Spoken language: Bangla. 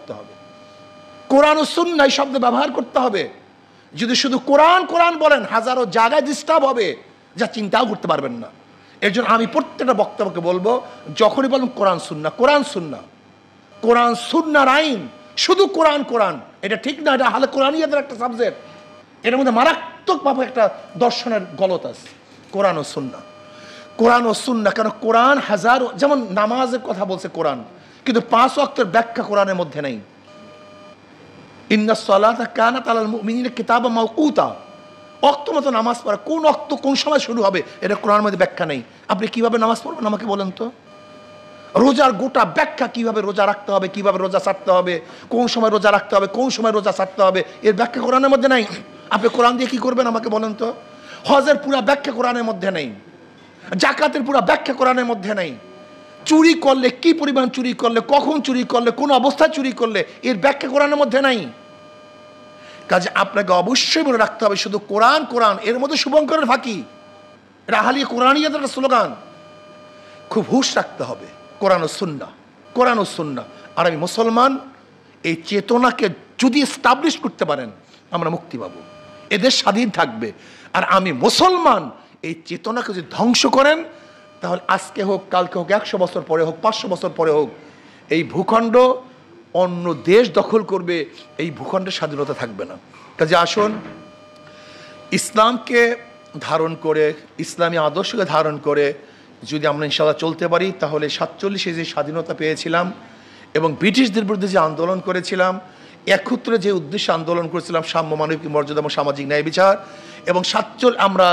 করতে হবে, কোরআন ও সুন্নাহ শব্দ ব্যবহার করতে হবে। যদি শুধু কোরআন কোরআন বলেন, হাজারো জায়গায় ডিস্টার্ব হবে, যা চিন্তাও করতে পারবেন না। এর জন্য আমি প্রত্যেকটা বক্তব্যকে বলবো, যখনই বলবেন কোরআন সুন্নাহ, কোরআন সুন্নাহ, কোরআন সুন্নাহর আইন, শুধু কোরআন কোরআন, এটা ঠিক না। এটা হালে কোরআনিয়াতের একটা সাবজেক্ট, এর মধ্যে মারাত্মকভাবে একটা দর্শনের গলত আছে। কোরআন ও সুন্নাহ, কোরআন ও সুন্নাহ। কেন কোরআন হাজারো, যেমন নামাজের কথা বলছে কোরআন, কিন্তু 5 ওয়াক্তের ব্যাখ্যা কোরআনের মধ্যে নেই। ইন্নাস সালাতা কানাত আলাল মুমিনিনা কিতাবাম মাওকুতা, ওয়াক্ত মতো নামাজ পড়া, কোন ওয়াক্ত কোন সময় শুরু হবে এটা কোরআনের মধ্যে ব্যাখ্যা নেই। আপনি কিভাবে নামাজ পড়বেন আমাকে বলেন তো? রোজার গোটা ব্যাখ্যা, কিভাবে রোজা রাখতে হবে, কিভাবে রোজা ছাড়তে হবে, কোন সময় রোজা রাখতে হবে, কোন সময় রোজা ছাড়তে হবে, এর ব্যাখ্যা কোরআনের মধ্যে নাই। আপনি কোরআন দিয়ে কি করবেন আমাকে বলেন তো? হজের পুরা ব্যাখ্যা কোরআনের মধ্যে নেই, জাকাতের পুরা ব্যাখ্যা কোরআনের মধ্যে নেই। চুরি করলে কি পরিমাণ চুরি করলে, কখন চুরি করলে, কোন অবস্থায় চুরি করলে, এর ব্যাখ্যা কোরআনের মধ্যে নাই। কাজে আপনাকে অবশ্যই মনে রাখতে হবে, শুধু কোরআন কোরআন, এর মধ্যে শুভঙ্করের ফাঁকি, এটা আহলিয়া কোরআনিয়াতের একটা স্লোগান। খুব হুঁশ রাখতে হবে, কোরআন ও সুন্নাহ, কোরআন ও সুন্নাহ। আর আমি মুসলমান, এই চেতনাকে যদি এস্টাবলিশ করতে পারেন, আমরা মুক্তি পাবো, এদের স্বাধীন থাকবে। আর আমি মুসলমান, এই চেতনাকে যদি ধ্বংস করেন, তাহলে আজকে হোক, কালকে হোক, 100 বছর পরে হোক, 500 বছর পরে হোক, এই ভূখণ্ড অন্য দেশ দখল করবে, এই ভূখণ্ডের স্বাধীনতা থাকবে না। কাজে আসুন, ইসলামকে ধারণ করে, ইসলামী আদর্শকে ধারণ করে যদি আমরা ইনশাআল্লাহ চলতে পারি, তাহলে 47-এ যে স্বাধীনতা পেয়েছিলাম এবং ব্রিটিশদের বিরুদ্ধে যে আন্দোলন করেছিলাম, একত্রে যে উদ্দেশ্যে আন্দোলন করেছিলাম, সাম্য, মানবিক মর্যাদা এবং সামাজিক ন্যায় বিচার, এবং আমরা